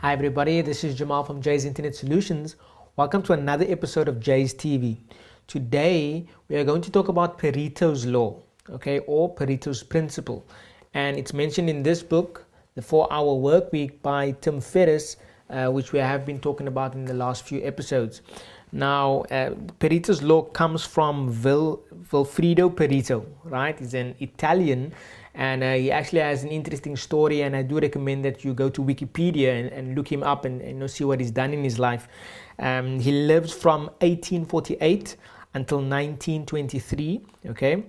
Hi everybody, this is Jamal from Jayz Internet Solutions. Welcome to another episode of Jayz TV. Today we are going to talk about Pareto's law, okay, or Pareto's principle. And it's mentioned in this book, The 4-Hour Work Week by Tim Ferriss, which we have been talking about in the last few episodes. Now, Pareto's law comes from Vifredo Pareto, right? He's an Italian, and he actually has an interesting story, and I do recommend that you go to Wikipedia and look him up and see what he's done in his life. He lived from 1848 until 1923, okay?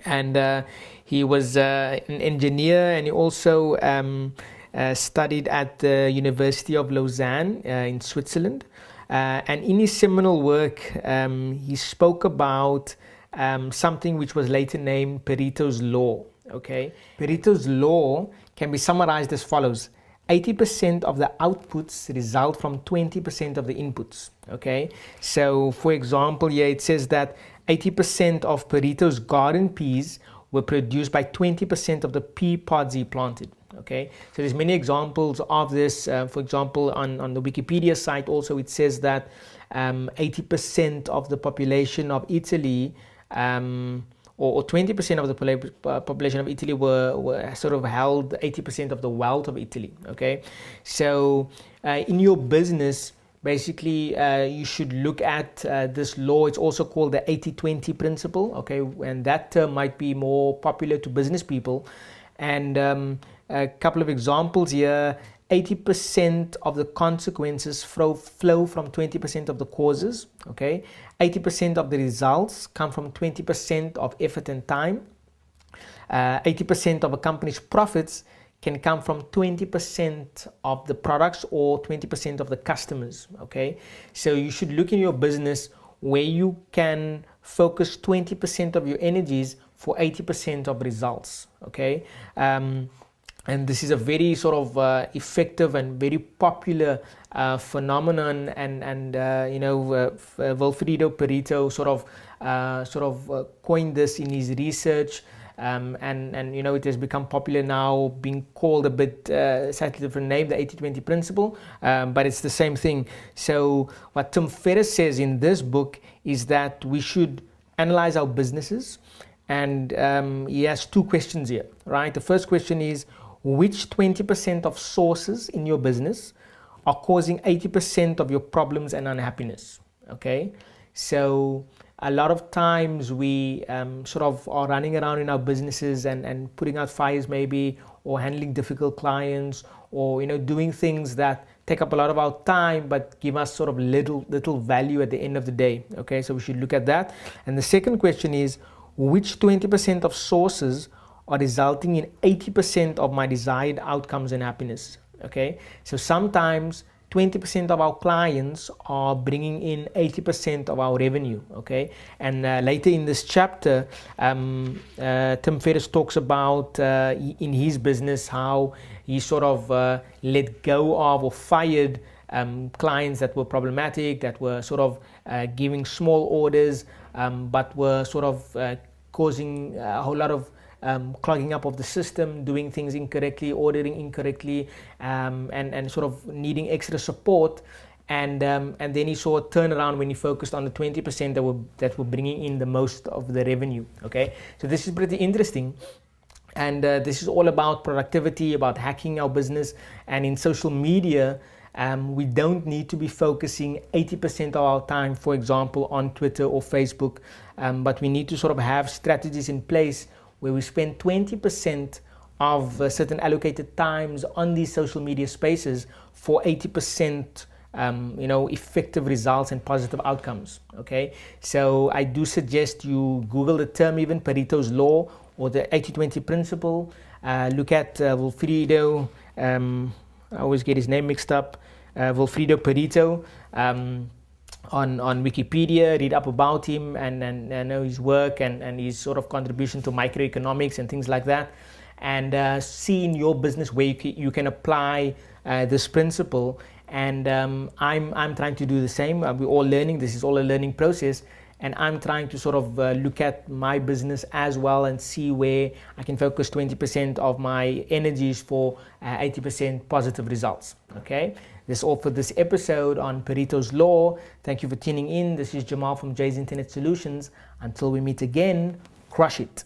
And he was an engineer, and he also studied at the University of Lausanne in Switzerland. And in his seminal work, he spoke about something which was later named Pareto's law. Okay, Pareto's law can be summarized as follows: 80% of the outputs result from 20% of the inputs. Okay, so for example, here it says that 80% of Pareto's garden peas were produced by 20% of the pea pods he planted. Okay, so there's many examples of this. For example, on the Wikipedia site also it says that 80% of the population of Italy or 20% of the population of Italy were sort of held 80% of the wealth of Italy. Okay, so in your business, basically you should look at this law. It's also called the 80-20 principle. Okay, and that term might be more popular to business people. And a couple of examples here: 80% of the consequences flow from 20% of the causes. Okay, 80% of the results come from 20% of effort and time. 80% of a company's profits can come from 20% of the products or 20% of the customers. Okay, so you should look in your business where you can focus 20% of your energies for 80% of results. Okay, and this is a very sort of effective and very popular phenomenon, and Vifredo Pareto sort of coined this in his research, and it has become popular now, being called a bit slightly different name, the 80-20 principle, but it's the same thing. So what Tim Ferriss says in this book is that we should analyze our businesses, and he has two questions here, right? The first question is, which 20% of sources in your business are causing 80% of your problems and unhappiness? Okay, so a lot of times we sort of are running around in our businesses and putting out fires maybe, or handling difficult clients, or doing things that take up a lot of our time but give us sort of little value at the end of the day. Okay, so we should look at that. And the second question is, which 20% of sources are resulting in 80% of my desired outcomes and happiness? Okay, so sometimes 20% of our clients are bringing in 80% of our revenue. Okay, and later in this chapter, Tim Ferriss talks about in his business how he sort of let go of or fired clients that were problematic, that were sort of giving small orders, but were sort of causing a whole lot of clogging up of the system, doing things incorrectly, ordering incorrectly, and sort of needing extra support. And then he saw a turnaround when he focused on the 20% that were bringing in the most of the revenue. Okay, so this is pretty interesting. And this is all about productivity, about hacking our business. And in social media, we don't need to be focusing 80% of our time, for example, on Twitter or Facebook, but we need to sort of have strategies in place where we spend 20% of certain allocated times on these social media spaces for 80% effective results and positive outcomes. Okay, so I do suggest you Google the term, even Pareto's law or the 80-20 principle. Look at Vifredo, I always get his name mixed up, Vifredo Pareto, on Wikipedia. Read up about him and know his work and his sort of contribution to microeconomics and things like that, and see in your business where you can apply this principle. And I'm trying to do the same. We're all learning. This is all a learning process, and I'm trying to sort of look at my business as well and see where I can focus 20% of my energies for 80% positive results. Okay, that's all for this episode on Pareto's Law. Thank you for tuning in. This is Jamal from Jayz Internet Solutions. Until we meet again, crush it.